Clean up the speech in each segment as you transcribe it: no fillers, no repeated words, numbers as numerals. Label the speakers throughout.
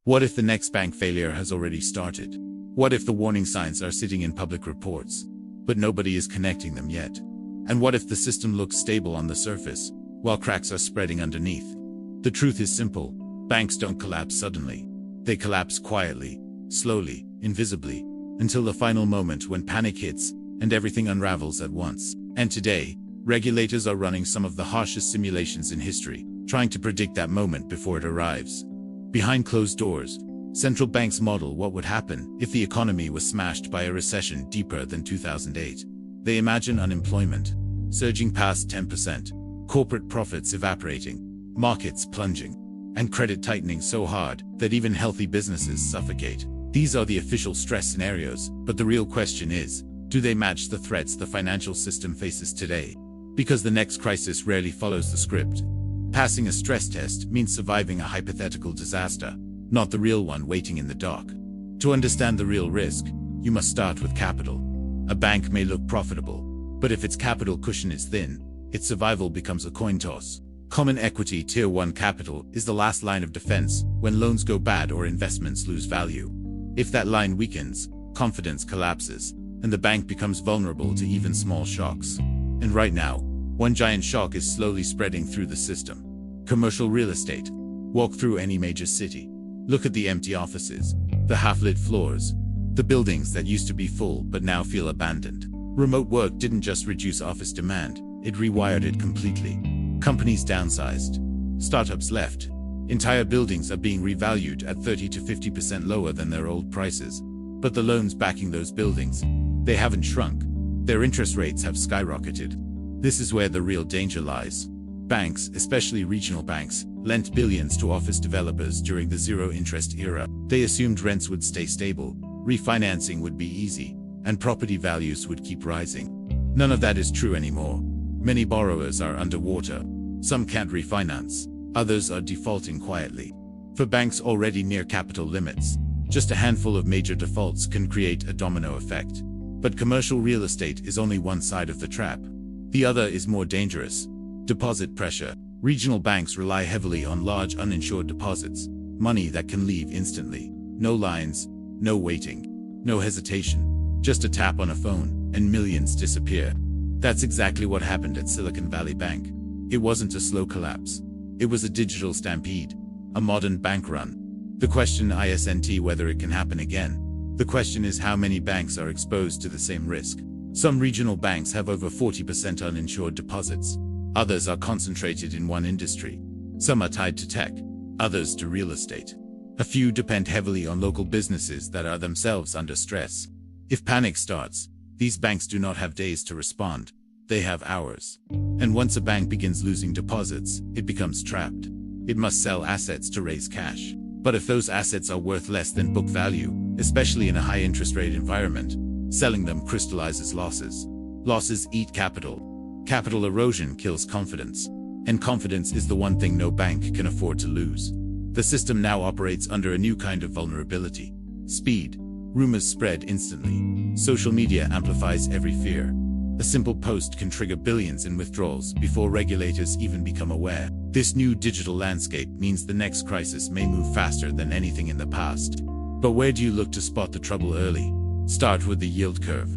Speaker 1: What if the next bank failure has already started? What if the warning signs are sitting in public reports, but nobody is connecting them yet? And what if the system looks stable on the surface, while cracks are spreading underneath? The truth is simple. Banks don't collapse suddenly. They collapse quietly, slowly, invisibly, until the final moment when panic hits and everything unravels at once. And today, regulators are running some of the harshest simulations in history, trying to predict that moment before it arrives. Behind closed doors, central banks model what would happen if the economy was smashed by a recession deeper than 2008. They imagine unemployment surging past 10%, corporate profits evaporating, markets plunging, and credit tightening so hard that even healthy businesses suffocate. These are the official stress scenarios, but the real question is, do they match the threats the financial system faces today? Because the next crisis rarely follows the script. Passing a stress test means surviving a hypothetical disaster, not the real one waiting in the dock. To understand the real risk, you must start with capital. A bank may look profitable, but if its capital cushion is thin, its survival becomes a coin toss. Common equity Tier 1 capital is the last line of defense when loans go bad or investments lose value. If that line weakens, confidence collapses, and the bank becomes vulnerable to even small shocks. And right now, one giant shock is slowly spreading through the system. Commercial real estate. Walk through any major city. Look at the empty offices, the half-lit floors, the buildings that used to be full but now feel abandoned. Remote work didn't just reduce office demand, it rewired it completely. Companies downsized. Startups left. Entire buildings are being revalued at 30 to 50% lower than their old prices. But the loans backing those buildings, they haven't shrunk. Their interest rates have skyrocketed. This is where the real danger lies. Banks, especially regional banks, lent billions to office developers during the zero-interest era. They assumed rents would stay stable, refinancing would be easy, and property values would keep rising. None of that is true anymore. Many borrowers are underwater. Some can't refinance. Others are defaulting quietly. For banks already near capital limits, just a handful of major defaults can create a domino effect. But commercial real estate is only one side of the trap. The other is more dangerous. Deposit pressure. Regional banks rely heavily on large uninsured deposits, money that can leave instantly. No lines, no waiting, no hesitation. Just a tap on a phone, and millions disappear. That's exactly what happened at Silicon Valley Bank. It wasn't a slow collapse. It was a digital stampede, a modern bank run. The question isn't whether it can happen again. The question is how many banks are exposed to the same risk. Some regional banks have over 40% uninsured deposits. Others are concentrated in one industry. Some are tied to tech, others to real estate. A few depend heavily on local businesses that are themselves under stress. If panic starts, these banks do not have days to respond. They have hours. And once a bank begins losing deposits, it becomes trapped. It must sell assets to raise cash. But if those assets are worth less than book value, especially in a high interest rate environment, selling them crystallizes losses. Losses eat capital. Capital erosion kills confidence. And confidence is the one thing no bank can afford to lose. The system now operates under a new kind of vulnerability. Speed. Rumors spread instantly. Social media amplifies every fear. A simple post can trigger billions in withdrawals before regulators even become aware. This new digital landscape means the next crisis may move faster than anything in the past. But where do you look to spot the trouble early? Start with the yield curve.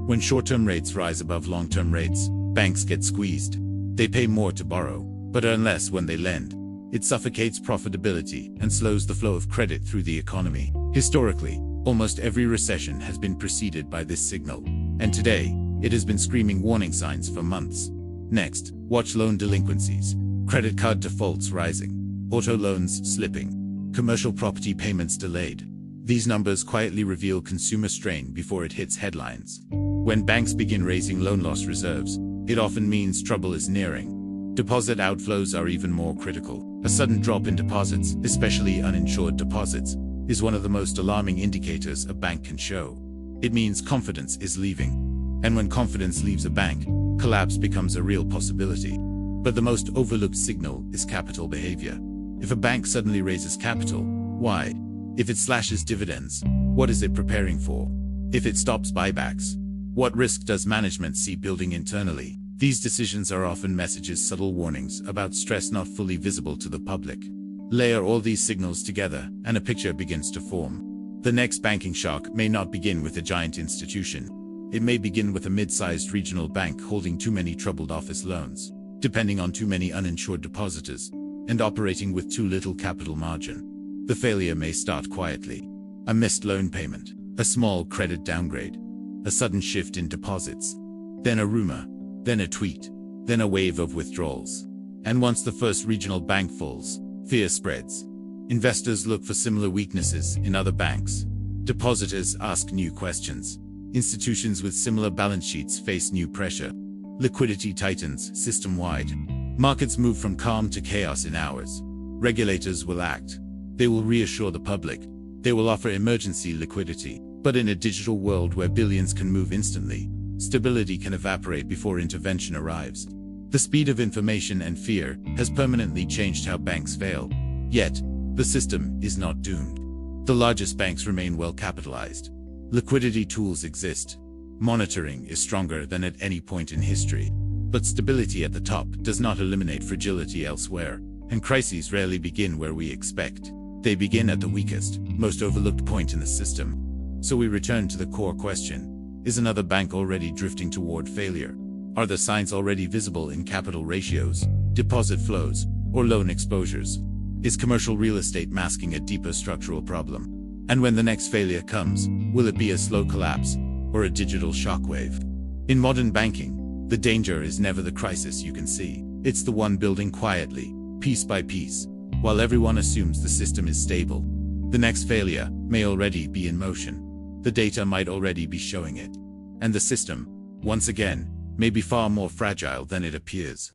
Speaker 1: When short-term rates rise above long-term rates, banks get squeezed. They pay more to borrow, but earn less when they lend. It suffocates profitability and slows the flow of credit through the economy. Historically, almost every recession has been preceded by this signal. And today, it has been screaming warning signs for months. Next, watch loan delinquencies. Credit card defaults rising. Auto loans slipping. Commercial property payments delayed. These numbers quietly reveal consumer strain before it hits headlines. When banks begin raising loan loss reserves, it often means trouble is nearing. Deposit outflows are even more critical. A sudden drop in deposits, especially uninsured deposits, is one of the most alarming indicators a bank can show. It means confidence is leaving. And when confidence leaves a bank, collapse becomes a real possibility. But the most overlooked signal is capital behavior. If a bank suddenly raises capital, why? If it slashes dividends, what is it preparing for? If it stops buybacks, what risk does management see building internally? These decisions are often messages, subtle warnings about stress not fully visible to the public. Layer all these signals together, and a picture begins to form. The next banking shock may not begin with a giant institution. It may begin with a mid-sized regional bank holding too many troubled office loans, depending on too many uninsured depositors, and operating with too little capital margin. The failure may start quietly. A missed loan payment, a small credit downgrade, a sudden shift in deposits, then a rumor, then a tweet, then a wave of withdrawals. And once the first regional bank falls, fear spreads. Investors look for similar weaknesses in other banks. Depositors ask new questions. Institutions with similar balance sheets face new pressure. Liquidity tightens system-wide. Markets move from calm to chaos in hours. Regulators will act. They will reassure the public. They will offer emergency liquidity. But in a digital world where billions can move instantly, stability can evaporate before intervention arrives. The speed of information and fear has permanently changed how banks fail. Yet, the system is not doomed. The largest banks remain well capitalized. Liquidity tools exist. Monitoring is stronger than at any point in history. But stability at the top does not eliminate fragility elsewhere, and crises rarely begin where we expect. They begin at the weakest, most overlooked point in the system. So we return to the core question: is another bank already drifting toward failure? Are the signs already visible in capital ratios, deposit flows, or loan exposures? Is commercial real estate masking a deeper structural problem? And when the next failure comes, will it be a slow collapse or a digital shockwave? In modern banking, the danger is never the crisis you can see. It's the one building quietly, piece by piece, while everyone assumes the system is stable. The next failure may already be in motion. The data might already be showing it. And the system, once again, may be far more fragile than it appears.